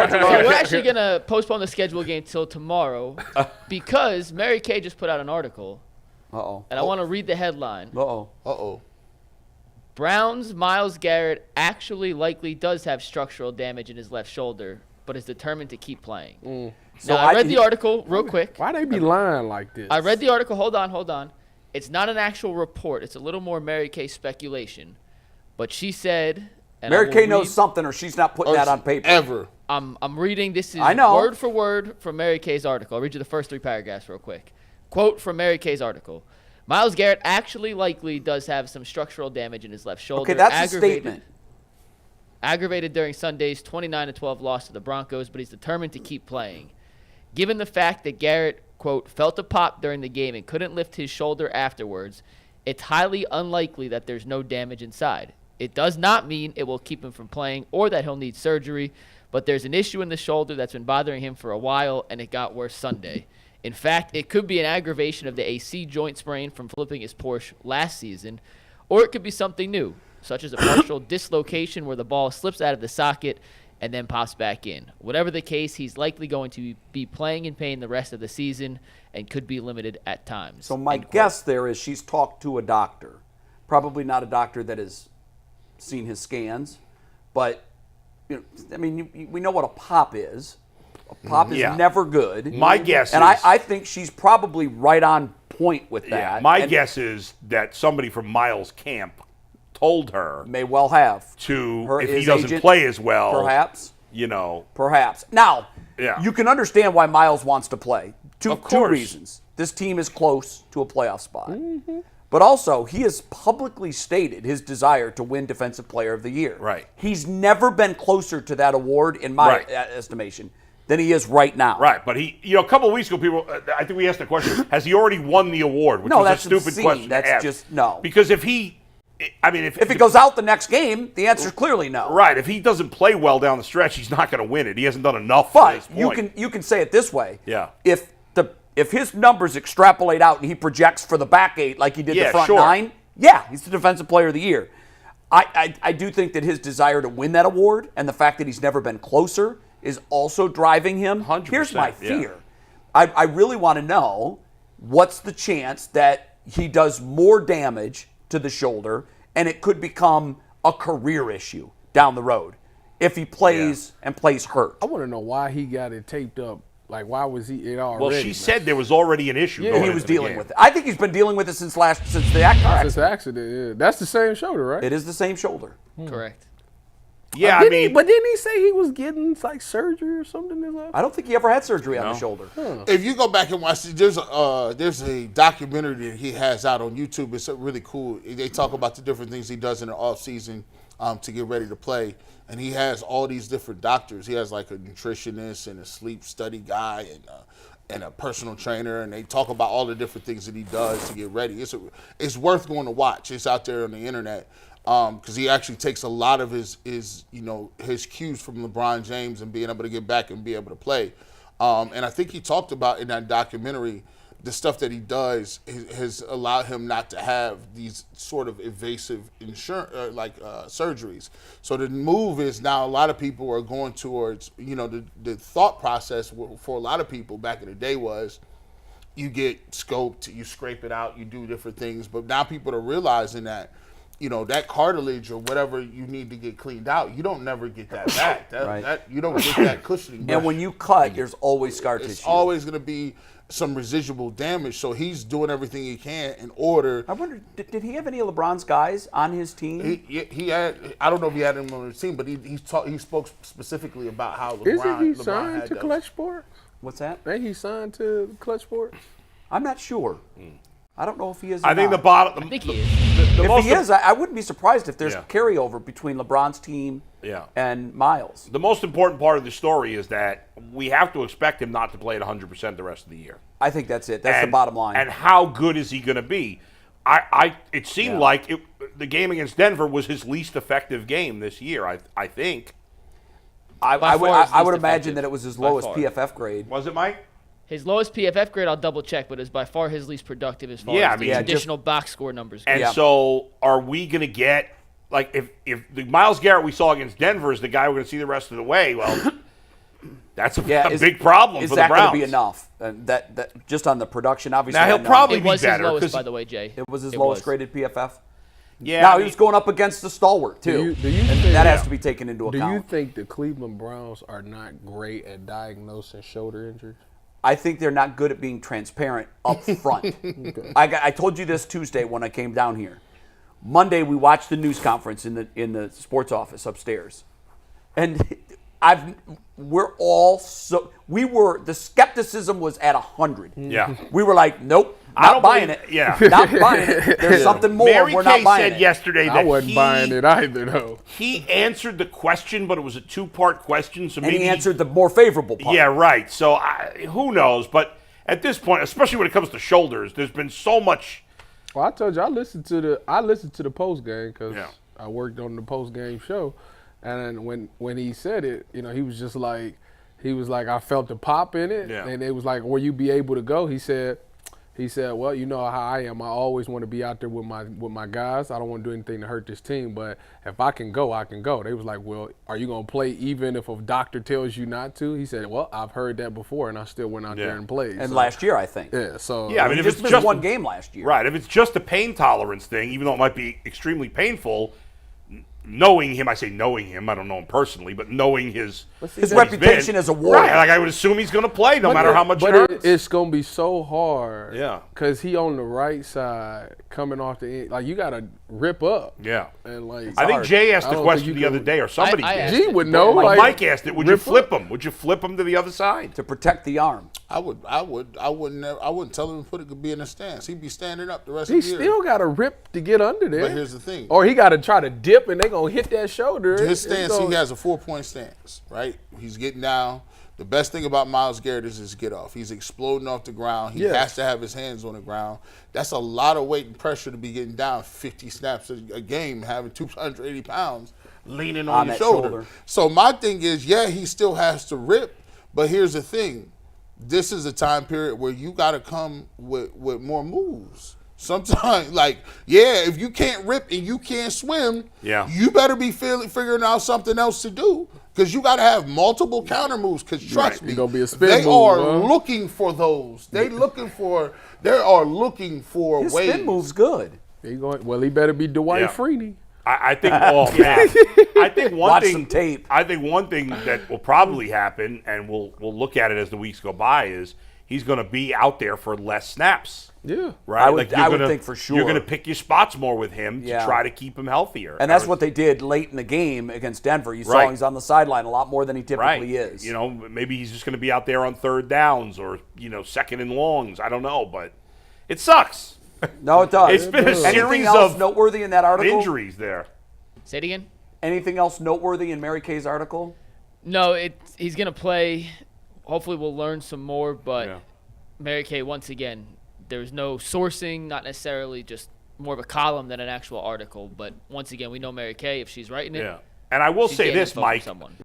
we're actually going to postpone the schedule game till tomorrow because Mary Kay just put out an article. Uh-oh. And I want to read the headline. Uh-oh. Uh-oh. Browns' MYLES GARRETT actually likely does have structural damage in his left shoulder, but is determined to keep playing. So I read the article real quick. Why they be lying like this? I read the article. Hold on. It's not an actual report. It's a little more Mary Kay speculation. But she said... Mary Kay knows something, or she's not putting that on paper. Ever. I'm reading. This is I know. word for word from Mary Kay's article. I'll read you the first 3 paragraphs real quick. Quote from Mary Kay's article. MYLES GARRETT actually likely does have some structural damage in his left shoulder. Okay, that's a statement. Aggravated during Sunday's 29-12 loss to the Broncos, but he's determined to keep playing. Given the fact that Garrett, quote, felt a pop during the game and couldn't lift his shoulder afterwards, it's highly unlikely that there's no damage inside. It does not mean it will keep him from playing or that he'll need surgery, but there's an issue in the shoulder that's been bothering him for a while, and it got worse Sunday. In fact, it could be an aggravation of the AC joint sprain from flipping his Porsche last season, or it could be something new, such as a partial dislocation where the ball slips out of the socket and then pops back in. Whatever the case, he's likely going to be playing in pain the rest of the season and could be limited at times. So my guess there is she's talked to a doctor, probably not a doctor that has seen his scans, but I mean, we know what a pop is. A pop is never good. My guess and is... I think she's probably right on point with that. Yeah, my guess is that somebody from MYLES camp told her... May well have. If he doesn't play as well... Perhaps. Perhaps. Now, you can understand why MYLES wants to play. Two reasons. This team is close to a playoff spot. Mm-hmm. But also, he has publicly stated his desire to win Defensive Player of the Year. Right. He's never been closer to that award, in my estimation, than he is right now. Right, but he, a couple of weeks ago, I think we asked the question, has he already won the award? Which was a stupid question to ask. No. Because if he goes out the next game, the answer is clearly no. Right, if he doesn't play well down the stretch, he's not going to win it. He hasn't done enough but at this point. you can say it this way. Yeah. If his numbers extrapolate out and he projects for the back 8 like he did the front 9, he's the Defensive Player of the Year. I do think that his desire to win that award and the fact that he's never been closer is also driving him. 100%, Here's my fear. I really want to know what's the chance that he does more damage to the shoulder and it could become a career issue down the road if he plays and plays hurt. I want to know why he got it taped up. Like, why was he it already? Well, she said there was already an issue. Yeah, he was dealing with it. I think he's been dealing with it since the accident. Since the accident, That's the same shoulder, right? It is the same shoulder. Correct. Yeah, but didn't he say he was getting like surgery or something? I don't think he ever had surgery on the shoulder. If you go back and watch, there's a documentary that he has out on YouTube. It's really cool. They talk about the different things he does in the off season to get ready to play. And he has all these different doctors. He has like a nutritionist and a sleep study guy and a personal trainer. And they talk about all the different things that he does to get ready. It's worth going to watch. It's out there on the internet because he actually takes a lot of his cues from LeBron James and being able to get back and be able to play. And I think he talked about in that documentary the stuff that he does has allowed him not to have these sort of invasive surgeries. So the move is now a lot of people are going towards, the thought process for a lot of people back in the day was you get scoped, you scrape it out, you do different things. But now people are realizing that, that cartilage or whatever you need to get cleaned out, you don't never get that back. You don't get that cushioning back. And when you cut, there's always scar tissue. It's always going to be some residual damage, so he's doing everything he can in order. I wonder, did he have any of LeBron's guys on his team? He had. I don't know if he had him on his team, but he spoke specifically about how LeBron. Isn't he signed to Clutch Sports? What's that? Ain't he signed to Clutch Sports? I'm not sure. I don't know if he is. I think the bottom. I think he is. If he is, I wouldn't be surprised if there's carryover between LeBron's team and MYLES. The most important part of the story is that we have to expect him not to play at 100% the rest of the year. I think that's it. That's the bottom line. And how good is he going to be? It seemed like the game against Denver was his least effective game this year, I think. I would imagine that it was his lowest PFF grade. Was it, Mike? His lowest PFF grade, I'll double check, but is by far his least productive as far as the additional box score numbers go. And so are we going to get, like, if the MYLES GARRETT we saw against Denver is the guy we're going to see the rest of the way, well, That's a is- big problem Is for the that Browns. going to be enough? That just on the production, obviously. Now, he'll I know probably It be was his better. lowest, 'cause- by the way, Jay. it was his It lowest was. graded PFF. Yeah, Now I he mean, was going up against the stalwart too. Do you and think- that has to be taken into Do account. you think the Cleveland Browns are not great at diagnosing shoulder injuries? I think they're not good at being transparent up front. I told you this Tuesday when I came down here. Monday we watched the news conference in the sports office upstairs, and the skepticism was at 100. Yeah. We were like, nope, I not don't buying believe- it. yeah. Not buying it. There's something more. Mary We're Kay not buying said it. yesterday that I wasn't buying it either, though. He answered the question, but it was a two-part question, so And maybe he answered the more favorable part. Yeah, right. So who knows? But at this point, especially when it comes to shoulders, there's been so much. Well, I told you I listened to the post game because Yeah. I worked on the post game show, and when he said it, he was just like, I felt the pop in it, Yeah. and it was like, will you be able to go? He said, well, you know how I am. I always want to be out there with my guys. I don't want to do anything to hurt this team, but if I can go, I can go. They was like, well, are you gonna play even if a doctor tells you not to? He said, well, I've heard that before, and I still went out there and played. And So, last year, I think. yeah, so Yeah, I mean, he if just it's missed just one game last year. Right. If it's just a pain tolerance thing, even though it might be extremely painful, knowing him, I say knowing him, I don't know him personally, but knowing his reputation as a warrior. Right, like I would assume he's going to play no matter how much it hurts. it's gonna be so hard. Yeah. Cause he on the right side coming off the end. Like you gotta rip up. Yeah. And like I think Jay asked I the don't question think the you other can- day, or somebody I did. asked G it. would know. Like Like Mike asked it. Would you rip flip up. him? Would you flip him to the other side? To protect the arm. I wouldn't tell him to put it be in a stance. He'd be standing up the rest He of the year. still gotta rip to get under there. But here's the thing. Or he gotta try to dip and they gonna hit that shoulder. His It's stance, gonna- he has a 4-point stance, right? He's getting down. The best thing about Myles Garrett is his get off. He's exploding off the ground. He Yes. has to have his hands on the ground. That's a lot of weight and pressure to be getting down 50 snaps a game, having 280 pounds leaning on your that shoulder. shoulder. So my thing is, yeah, he still has to rip, but here's the thing. This is a time period where you got to come with more moves. Sometimes, if you can't rip and you can't swim, you better be figuring out something else to do because you got to have multiple counter moves. Because trust me, It's gonna be a spin they move, are huh? looking for those. They are looking for His ways. spin move's good. Well, he better be Dwight Yeah. Freeney. I think. Oh man. I think one Watch thing. some tape. I think one thing that will probably happen, and we'll look at it as the weeks go by, is he's going to be out there for less snaps. Yeah. Right. I would you're gonna- think for sure. You're going to pick your spots more with him Yeah. to try to keep him healthier. And that's what they did late in the game against Denver. You saw Right. he's on the sideline a lot more than he typically right. is. Maybe he's just going to be out there on third downs or second and longs. I don't know, but it sucks. No, it does. It's been a Anything series else of noteworthy in that article? injuries there. Say it again. Anything else noteworthy in Mary Kay's article? No, he's gonna play. Hopefully, we'll learn some more. But Yeah. Mary Kay, once again, there's no sourcing, not necessarily just more of a column than an actual article. But once again, we know Mary Kay. If she's writing it, Yeah. And I will she's say getting this, info from Mike. someone.